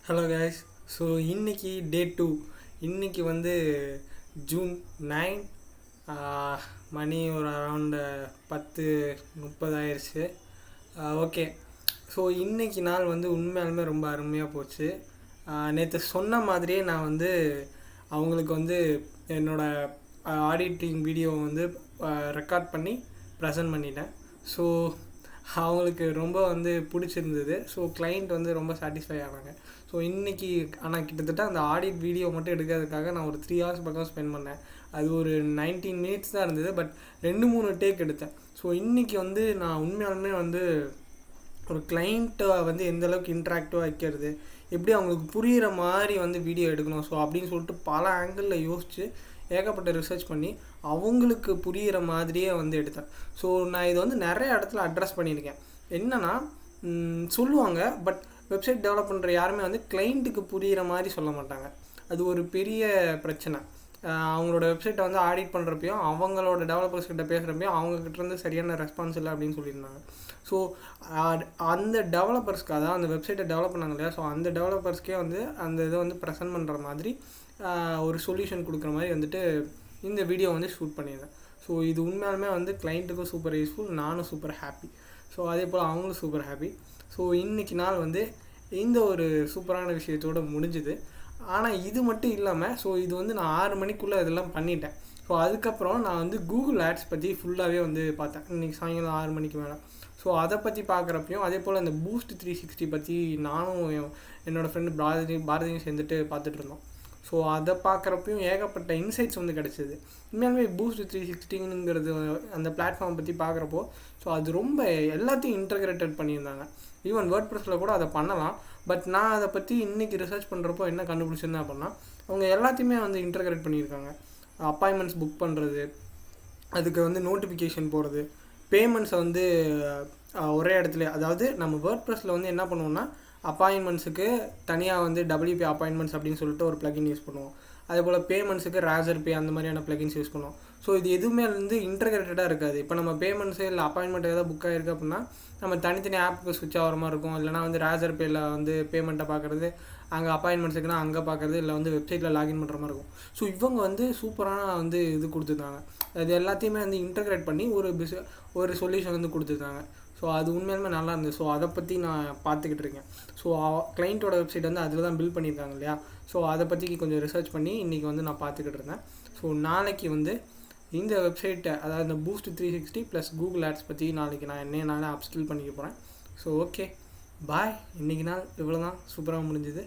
Hello guys. So இன்னைக்கு டே 2. இன்னைக்கு வந்து ஜூன் 9. மணி ஒரு அரௌண்டு 10:30 ஆயிடுச்சு. ஓகே. ஸோ இன்னைக்கு நாள் வந்து உண்மையாலுமே ரொம்ப அருமையாக போச்சு. நேற்று சொன்ன மாதிரியே நான் வந்து அவங்களுக்கு வந்து என்னோடய ஆடிட்டிங் வீடியோவை வந்து ரெக்கார்ட் பண்ணி ப்ரெசன்ட் பண்ணிட்டேன். ஸோ அவங்களுக்கு ரொம்ப வந்து பிடிச்சிருந்தது. ஸோ கிளைண்ட் வந்து ரொம்ப சாட்டிஸ்ஃபை ஆனாங்க. ஸோ இன்றைக்கி ஆனால் கிட்டத்தட்ட அந்த ஆடிட் வீடியோ மட்டும் எடுக்கிறதுக்காக நான் ஒரு 3 hours பக்கம் ஸ்பெண்ட் பண்ணேன். அது ஒரு 19 minutes தான் இருந்தது. பட் 2-3 டேக் எடுத்தேன். ஸோ இன்றைக்கி வந்து நான் உண்மையாலுமே வந்து ஒரு கிளைண்ட்டை வந்து எந்தளவுக்கு இன்ட்ராக்டிவாக வைக்கிறது, எப்படி அவங்களுக்கு புரிகிற மாதிரி வந்து வீடியோ எடுக்கணும், ஸோ அப்படின்னு சொல்லிட்டு பல ஆங்கிளில் யோசித்து ஏகப்பட்ட ரிசர்ச் பண்ணி அவங்களுக்கு புரிகிற மாதிரியே வந்து எடுத்தேன். ஸோ நான் இதை வந்து நிறைய இடத்துல அட்ரஸ் பண்ணியிருக்கேன். என்னென்னா சொல்லுவாங்க, பட் வெப்சைட் டெவலப் பண்ணுற யாருமே வந்து கிளைண்ட்டுக்கு புரிகிற மாதிரி சொல்ல மாட்டாங்க. அது ஒரு பெரிய பிரச்சனை. அவங்களோட வெப்சைட்டை வந்து ஆடிட் பண்ணுறப்பையும் அவங்களோட டெவலப்பர்ஸ் கிட்ட பேசுகிறப்பையும் அவங்கக்கிட்டேருந்து சரியான ரெஸ்பான்ஸ் இல்லை அப்படின்னு சொல்லியிருந்தாங்க. ஸோ அந்த டெவலப்பர்ஸ்க்கு, அதாவது அந்த வெப்சைட்டை டெவலப் பண்ணாங்க இல்லையா, ஸோ அந்த டெவலப்பர்ஸ்க்கே வந்து அந்த இதை வந்து ப்ரெசென்ட் பண்ணுற மாதிரி ஒரு சொல்யூஷன் கொடுக்குற மாதிரி வந்துட்டு இந்த வீடியோ வந்து ஷூட் பண்ணியிருந்தேன். ஸோ இது உண்மையாலுமே வந்து கிளைண்ட்டுக்கும் சூப்பர் யூஸ்ஃபுல், நானும் சூப்பர் ஹாப்பி. ஸோ அதே போல் அவங்களும் சூப்பர் ஹாப்பி. ஸோ இன்றைக்கி நாள் வந்து இந்த ஒரு சூப்பரான விஷயத்தோடு முடிஞ்சுது. ஆனால் இது மட்டும் இல்லாமல், ஸோ இது வந்து நான் 6 மணிக்குள்ளே இதெல்லாம் பண்ணிட்டேன். ஸோ அதுக்கப்புறம் நான் வந்து கூகுள் ஆட்ஸ் பற்றி ஃபுல்லாகவே வந்து பார்த்தேன் இன்றைக்கி சாயங்காலம் 6 மணிக்கு மேலே. ஸோ அதை பற்றி பார்க்குறப்பையும் அதே போல் இந்த பூஸ்ட் 360 பற்றி நானும் என்னோடய ஃப்ரெண்டு பாரதியும் சேர்ந்துட்டு பார்த்துட்டு இருந்தோம். ஸோ அதை பார்க்குறப்பையும் ஏகப்பட்ட இன்சைட்ஸ் வந்து கிடச்சிது. உண்மையாலுமே பூஸ்ட் 360ங்கிறது அந்த பிளாட்ஃபார்ம் பற்றி பார்க்குறப்போ, ஸோ அது ரொம்ப எல்லாத்தையும் இன்டகிரேட்டட் பண்ணியிருந்தாங்க. ஈவன் வேர்ட்ப்ரெஸ்ஸில் கூட அதை பண்ணலாம். பட் நான் அதை பற்றி இன்றைக்கி ரிசர்ச் பண்ணுறப்போ என்ன கண்டுபிடிச்சிருந்தேன் அப்படின்னா, அவங்க எல்லாத்தையுமே வந்து இன்டகிரேட் பண்ணியிருக்காங்க. அப்பாயின்மெண்ட்ஸ் புக் பண்ணுறது, அதுக்கு வந்து நோட்டிஃபிகேஷன் போகிறது, பேமெண்ட்ஸை வந்து ஒரே இடத்துல, அதாவது நம்ம வேர்ட்ப்ரெஸ்ஸில் வந்து என்ன பண்ணுவோம்னா, அப்பாயின்மெண்ட்ஸுக்கு தனியாக வந்து WP அப்பாயின்மெண்ட்ஸ் அப்படின்னு சொல்லிட்டு ஒரு ப்ளகின் யூஸ் பண்ணுவோம். அதே போல் பேமெண்ட்ஸுக்கு ராசர் பே அந்த மாதிரியான ப்ளகின்ஸ் யூஸ் பண்ணுவோம். ஸோ இது எதுவுமே வந்து இன்டகிரேட்டடாக இருக்காது. இப்போ நம்ம பேமெண்ட்ஸு இல்லை அப்பாயின்மெண்ட் ஏதாவது புக் ஆகிருக்கு அப்படின்னா நம்ம தனித்தனி ஆப்புக்கு ஸ்விட்ச் ஆகிற மாதிரி இருக்கும். இல்லைனா வந்து ராசர் பேயில் வந்து பேமெண்ட்டை பார்க்குறது, அங்கே அப்பாயின்மெண்ட்ஸுக்குன்னா அங்கே பார்க்குறது, இல்லை வந்து வெப்சைட்டில் லாகின் பண்ணுற மாதிரி இருக்கும். ஸோ இவங்க வந்து சூப்பரான வந்து இது கொடுத்துருந்தாங்க. அது எல்லாத்தையுமே வந்து இன்டகிரேட் பண்ணி ஒரு சொல்யூஷன் வந்து கொடுத்துருந்தாங்க. ஸோ அது உண்மையாலுமே நல்லா இருந்தது. ஸோ அதை பற்றி நான் பார்த்துக்கிட்டு இருக்கேன். ஸோ கிளைண்ட்டோட வெப்சைட் வந்து அதில் தான் பில்ட் பண்ணியிருக்காங்க இல்லையா, ஸோ அதை பற்றி கொஞ்சம் ரிசர்ச் பண்ணி இன்றைக்கி வந்து நான் பார்த்துக்கிட்டு இருந்தேன். ஸோ நாளைக்கு வந்து இந்த வெப்சைட்டை, அதாவது இந்த பூஸ்ட் 360 ப்ளஸ் கூகுள் ஆட்ஸ் பற்றி நாளைக்கு நான் நானே அப்ஸ்கில் பண்ணிக்க போகிறேன். ஸோ ஓகே, பாய். இன்றைக்கி நாள் இவ்வளோ தான், சூப்பராக முடிஞ்சுது.